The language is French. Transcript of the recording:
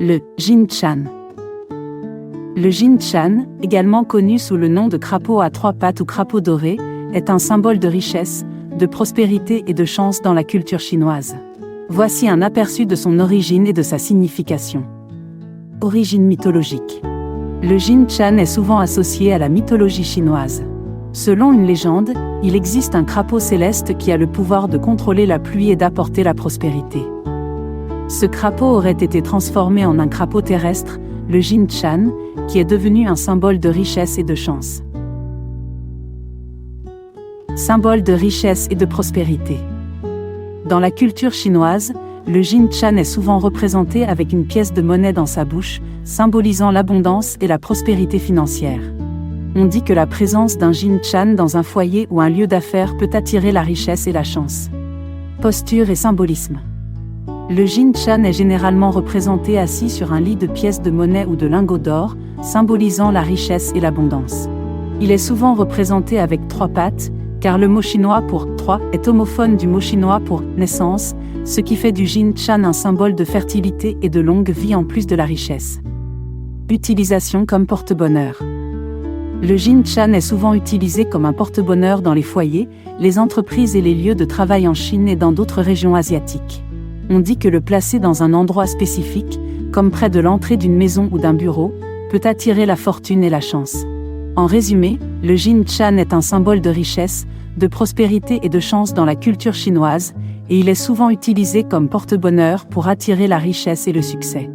Le Jin Chan. Le Jin Chan, également connu sous le nom de crapaud à trois pattes ou crapaud doré, est un symbole de richesse, de prospérité et de chance dans la culture chinoise. Voici un aperçu de son origine et de sa signification. Origine mythologique. Le Jin Chan est souvent associé à la mythologie chinoise. Selon une légende, il existe un crapaud céleste qui a le pouvoir de contrôler la pluie et d'apporter la prospérité. Ce crapaud aurait été transformé en un crapaud terrestre, le Jin Chan, qui est devenu un symbole de richesse et de chance. Symbole de richesse et de prospérité. Dans la culture chinoise, le Jin Chan est souvent représenté avec une pièce de monnaie dans sa bouche, symbolisant l'abondance et la prospérité financière. On dit que la présence d'un Jin Chan dans un foyer ou un lieu d'affaires peut attirer la richesse et la chance. Posture et symbolisme. Le Jin Chan est généralement représenté assis sur un lit de pièces de monnaie ou de lingots d'or, symbolisant la richesse et l'abondance. Il est souvent représenté avec trois pattes, car le mot chinois pour « trois » est homophone du mot chinois pour « naissance », ce qui fait du Jin Chan un symbole de fertilité et de longue vie en plus de la richesse. Utilisation comme porte-bonheur. Le Jin Chan est souvent utilisé comme un porte-bonheur dans les foyers, les entreprises et les lieux de travail en Chine et dans d'autres régions asiatiques. On dit que le placer dans un endroit spécifique, comme près de l'entrée d'une maison ou d'un bureau, peut attirer la fortune et la chance. En résumé, le Jin Chan est un symbole de richesse, de prospérité et de chance dans la culture chinoise, et il est souvent utilisé comme porte-bonheur pour attirer la richesse et le succès.